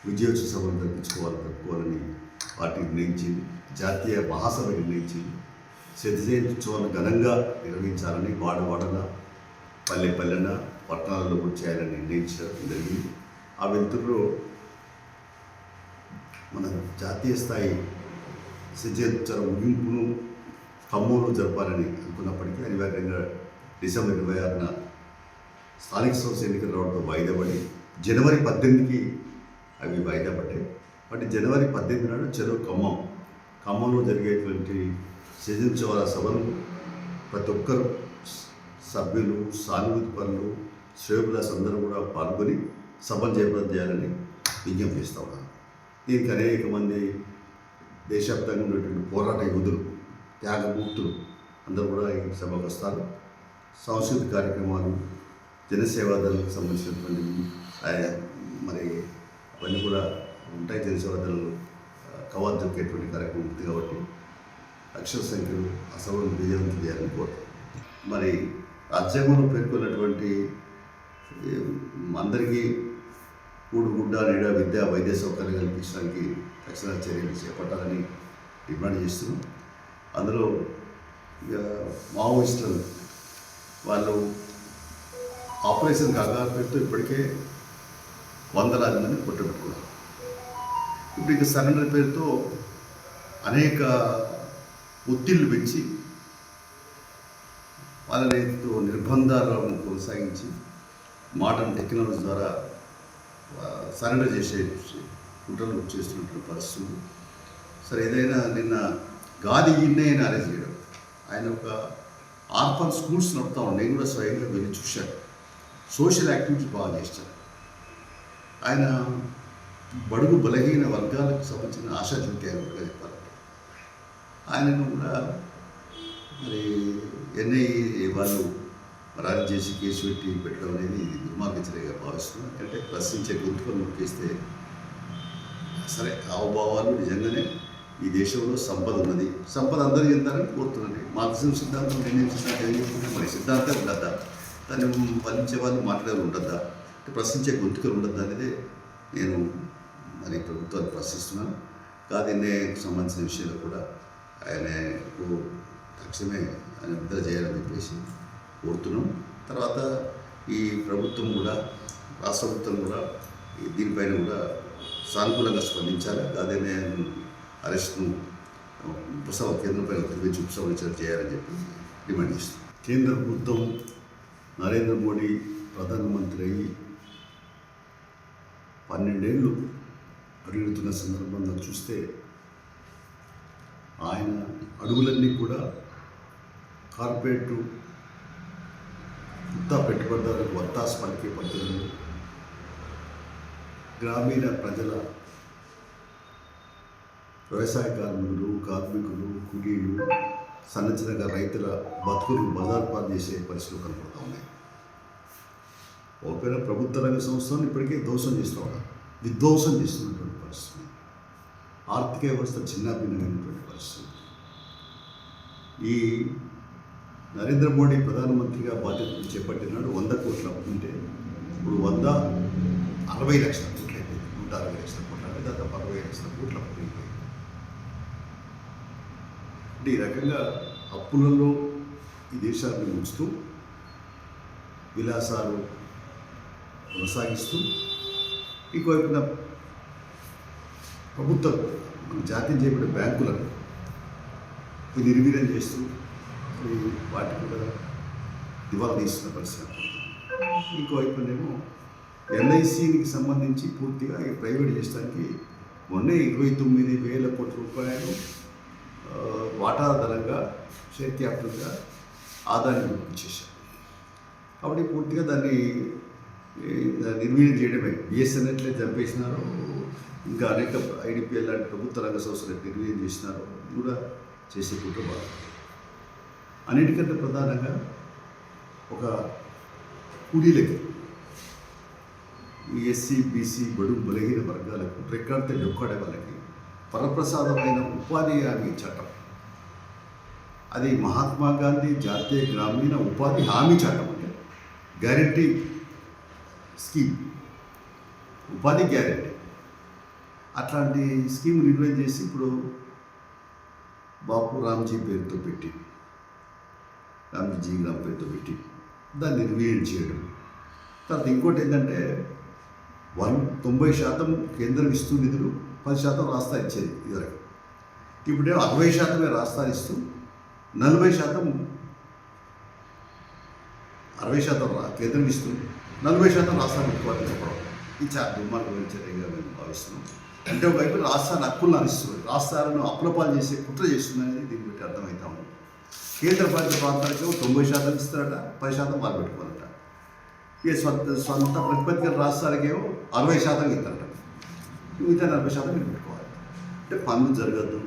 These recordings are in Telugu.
విజయోత్సవాలు జరుపుకోవాలని పార్టీ నిర్ణయించింది. జాతీయ మహాసభ నిర్ణయించింది. శత జయంత్యుత్సవాలను ఘనంగా నిర్వహించాలని వాడవాడన పల్లె పల్లెన పట్టణాలలో కూడా చేయాలని నిర్ణయించడం జరిగింది. ఆ వెలుతురులో మన జాతీయ స్థాయి శత జయంత్యుత్సవ ముగింపును ఖమ్మంలో జరపాలని అనుకున్నప్పటికీ అనివార్యంగా డిసెంబర్ 26న స్థానిక సంస్థ ఎన్నికలు రావడంతో వాయిదా పడి జనవరి 18కి అవి వాయిదా పడ్డాయి. బట్ జనవరి 18 నాడు ఖమ్మంలో జరిగేటువంటి సృజనోత్సవాల సభలు ప్రతి ఒక్కరు సభ్యులు, సానుభూతి పనులు, శ్రేయోభిలాషులు అందరూ కూడా పాల్గొని సభను జయప్రదం చేయాలని విజ్ఞప్తి చేస్తూ ఉన్నారు. దీనికి అనేక మంది దేశవ్యాప్తంగా ఉన్నటువంటి పోరాట యోధులు, త్యాగమూర్తులు అందరూ కూడా ఈ సభకు వస్తారు. సాంస్కృతిక కార్యక్రమాలు, జనసేవాదళకు సంబంధించినటువంటి మరి అవన్నీ కూడా ఉంటాయి. జనసేవాదళలు కవాతు దొరికేటువంటి కార్యక్రమం ఉంది కాబట్టి లక్షల సంఖ్యలో ఆ సభను విజయవంతం చేయాలని కోరుతాం. మరి రాజ్యాంగంలో పేర్కొన్నటువంటి అందరికీ కూడుగుడ్డ, నీడ, విద్య, వైద్య సౌకర్యం కల్పించడానికి తక్షణ చర్యలు చేపట్టాలని డిమాండ్ చేస్తున్నాం. అందులో మావోయిస్టులు వాళ్ళు ఆపరేషన్ గంగాధర్ పేరుతో ఇప్పటికే వందలాది మంది కొట్టబెట్టుకున్నారు. ఇప్పుడు ఇక సరెండర్ పేరుతో అనేక ఒత్తిళ్లు పెంచి వాళ్ళని నిర్బంధాలను కొనసాగించి మోడర్న్ టెక్నాలజీ ద్వారా సరెండర్ చేసే కుట్రలు చేస్తున్నటువంటి పరిస్థితులు. సరే, ఏదైనా నిన్న గాది ఈయన అరెస్ట్ చేయడం, ఆయన ఒక ఆర్ఫన్ స్కూల్స్ నడుపుతా ఉన్నాడు. నేను కూడా స్వయంగా వెళ్ళి చూశాను. సోషల్ యాక్టివిటీస్ బాగా చేస్తాడు ఆయన. బడుగు బలహీన వర్గాలకు సంబంధించిన ఆశాజ్యోతి ఆయన కూడా చెప్పాలంటే ఆయనను కూడా మరి ఎన్ఐఏ వాళ్ళు అరెస్ట్ చేసి కేసు పెట్టడం అనేది ఇది దుర్మార్గ చర్యగా భావిస్తున్నాను. అంటే ప్రశ్నించే గొంతుకలు నొక్కేస్తే సరే, హావభావాలు నిజంగానే ఈ దేశంలో సంపద ఉన్నది, సంపద అందరూ చెందాలని కోరుతున్నది. మార్క్సిజం సిద్ధాంతం నిర్ణయం సిద్ధాంతం ఏం చెప్తుంది? మరి సిద్ధాంతం ఉండద్దా? దాన్ని ఫలించే వాళ్ళు మాట్లాడే ఉండద్దా? ప్రశ్నించే గొంతుకలు ఉండద్దా అనేది నేను మరి ప్రభుత్వాన్ని ప్రశ్నిస్తున్నాను. కాదీకి సంబంధించిన విషయాలు కూడా ఆయనకు తక్షణమే ఆయన విడుదల చేయాలని చెప్పేసి కోరుతున్నాం. తర్వాత ఈ ప్రభుత్వం కూడా, రాష్ట్ర ప్రభుత్వం కూడా దీనిపైన కూడా సానుకూలంగా స్పందించాలి. కాదనే అరెస్ట్ను కేంద్రంపై ఒత్తిడి ఉపసంహరించడం చేయాలని చెప్పి డిమాండ్ చేస్తాం. కేంద్ర ప్రభుత్వం నరేంద్ర మోడీ ప్రధానమంత్రి అయ్యి 12 ఏళ్ళు అడుగుతున్న సందర్భంగా చూస్తే ఆయన అడుగులన్నీ కూడా కార్పొరేట్ కొత్త పెట్టుబడిదారులకు వత్తాసు పలికే పద్ధతులు, గ్రామీణ ప్రజల, వ్యవసాయ కార్మికులు, కూలీలు, సన్నచిన్నగా రైతుల బతుకులు బజార్పాలు చేసే పరిస్థితులు కనపడుతూ ఉన్నాయి. ఒకవేళ ప్రభుత్వ రంగ సంస్థలను ఇప్పటికే విధ్వంసం చేస్తున్నటువంటి పరిస్థితి, ఆర్థిక వ్యవస్థ చిన్నాభిన్నమైనటువంటి పరిస్థితి. ఈ నరేంద్ర మోడీ ప్రధానమంత్రిగా బాధ్యతలు చేపట్టినాడు 100 కోట్ల అప్పు ఉంటే ఇప్పుడు 160 లక్షల కోట్లు అయిపోయింది. 160 లక్షల కోట్లు అంటే దాదాపు 60 లక్షల కోట్ల అప్పు అయిపోయింది. అంటే ఈ రకంగా అప్పులలో ఈ దేశాన్ని ముంచుతూ విలాసాలు కొనసాగిస్తూ ఇంకోవైపున ప్రభుత్వం జాతీయం చేయబడిన బ్యాంకులను నిర్వీర్యం చేస్తూ వాటికి కూడా దివాలా తీస్తున్న పరిస్థితి. ఇంకోవైపునేమో ఎల్ఐసికి సంబంధించి పూర్తిగా ప్రైవేట్ చేయడానికి మొన్నే 29,000 కోట్ల రూపాయలు వాటాదారులుగా షేర్ క్యాపిటల్గా ఆదాయాన్ని ఇచ్చేశారు. కాబట్టి పూర్తిగా దాన్ని నిర్వీర్యం చేయడమే. బిఎస్ఎన్ఎట్లే చంపేసినారు, ఇంకా అనేక ఐడిపిఎల్ లాంటి ప్రభుత్వ రంగ సంస్థలు నిర్వీర్యం చేసినారు. కూడా చేసే కుటుంబాలు అన్నిటికంటే ప్రధానంగా ఒక కూలీలకి, ఈ ఎస్సీ, బీసీ, బడుగు బలహీన వర్గాలకు, రెక్కాడితే డొక్కాడే వాళ్ళకి వరప్రసాదమైన ఉపాధి హామీ చట్టం, అది మహాత్మా గాంధీ జాతీయ గ్రామీణ ఉపాధి హామీ చట్టం. అంటే గ్యారంటీ స్కీమ్, ఉపాధి గ్యారంటీ. అట్లాంటి స్కీమ్ నిర్వహణ చేసి ఇప్పుడు బాపు రామ్జీ పేరుతో పెట్టి రామ్జీ జీగ్రామ్ పేరుతో పెట్టి దాన్ని నిర్వీర్యం చేయడం. తర్వాత ఇంకోటి ఏంటంటే 90% కేంద్రం ఇస్తూ నిధులు, 10% రాష్ట్రాలు ఇచ్చేది ఇదివరకు. ఇప్పుడే 60% రాష్ట్రాలు ఇస్తూ 40% 60% కేంద్రం ఇస్తూ 40% రాష్ట్రాలు పెట్టుకోవాలని చెప్పడం ఇది చాలా దుర్మార్గమైన చర్యగా మేము భావిస్తున్నాం. అంటే ఒకవైపు రాష్ట్రాన్ని హక్కులను హరిస్తుంది, రాష్ట్రాలను అప్రపాలు చేసే కుట్ర చేస్తుందనేది దీన్ని బట్టి అర్థమవుతా ఉంది. కేంద్ర పాలిత ప్రాంతాలకు 90% ఇస్తారట, 10% వాళ్ళు పెట్టుకోవాలట. ఇక సొంత ప్రతిపత్తి రాష్ట్రాలకేమో 60% ఇస్తారట, మిగతా 40% మీరు పెట్టుకోవాలి. అంటే పనులు జరగద్దు,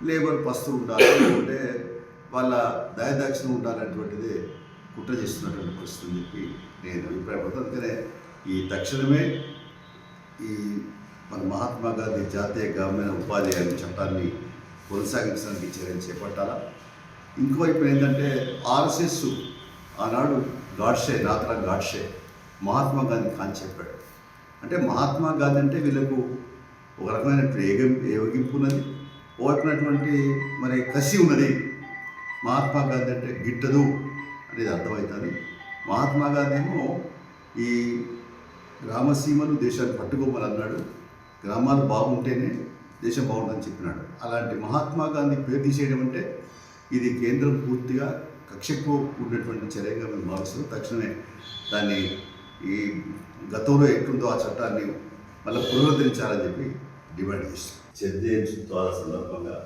లేబర్ పస్తులు ఉండాలి, లేకుంటే వాళ్ళ దయదాక్షిణం ఉండాలనేటువంటిది కుట్ర చేస్తున్నటువంటి పరిస్థితి అని చెప్పి నేను అభిప్రాయపడతాను. అందుకనే ఈ తక్షణమే ఈ మన మహాత్మా గాంధీ జాతీయ గ్రామీణ ఉపాధి హామీ చట్టాన్ని కొనసాగించడానికి చర్యలు చేపట్టాలా. ఇంకోవైపు ఏంటంటే ఆర్ఎస్ఎస్ ఆనాడు నాథరాం గాడ్షే మహాత్మా గాంధీ ఖాన్ చెప్పాడు. అంటే మహాత్మా గాంధీ అంటే వీళ్ళకు ఒక రకమైన ఏవగింపు ఉన్నది, ఓపినటువంటి మరి కసి ఉన్నది. మహాత్మా గాంధీ అంటే గిట్టదు అనేది అర్థమవుతుంది. మహాత్మా గాంధీ ఏమో ఈ గ్రామసీమలు దేశాన్ని పట్టుకోమని అన్నాడు, గ్రామాలు బాగుంటేనే దేశం బాగుంటుందని చెప్పినాడు. అలాంటి మహాత్మా గాంధీ పేరు తీసేయడం అంటే ఇది కేంద్రం పూర్తిగా కక్షకు ఉన్నటువంటి చర్యగా మేము భావిస్తున్నాం. తక్షణమే దాన్ని ఈ గతంలో ఎట్లుందో ఆ చట్టాన్ని మళ్ళీ పునరుద్ధరించాలని చెప్పి డిమాండ్ చేస్తాం. చర్చల సందర్భంగా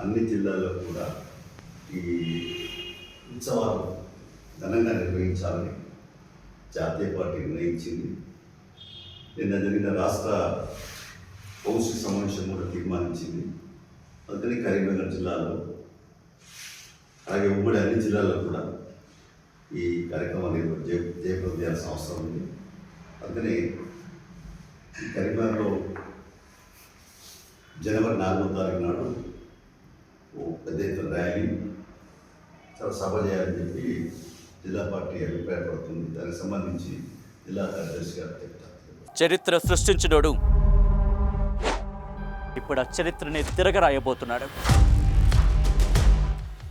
అన్ని జిల్లాల్లో కూడా ఈ ఉత్సవాలు ఘనంగా నిర్వహించాలని జాతీయ పార్టీ నిర్ణయించింది. నిన్న జరిగిన రాష్ట్ర కౌన్సిల్ సమావేశం కూడా తీర్మానించింది. అందుకని కరీంనగర్ జిల్లాలో అలాగే ఉమ్మడి అన్ని జిల్లాల్లో కూడా ఈ కార్యక్రమాన్ని జయప్రదం చేయాల్సిన అవసరం ఉంది. అందుకని ఈ కరీంనగర్లో జనవరి 4వ తారీఖు నాడు ఓ పెద్ద ఎత్తున ర్యాలీ, చాలా సభ చేయాలని చెప్పి జిల్లా పార్టీ అభిప్రాయపడుతుంది. దానికి సంబంధించి జిల్లా కార్యదర్శి గారు చెప్తారు. చరిత్ర సృష్టించినోడు ఇప్పుడు ఆ చరిత్రని తిరగరాయబోతున్నాడు.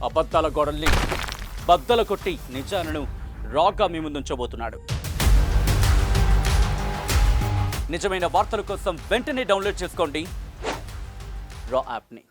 అబద్ధాల గోడల్ని బద్దలు కొట్టి నిజాలను రాగా మీ ముందుంచబోతున్నాడు. నిజమైన వార్తల కోసం వెంటనే డౌన్లోడ్ చేసుకోండి రా యాప్ని.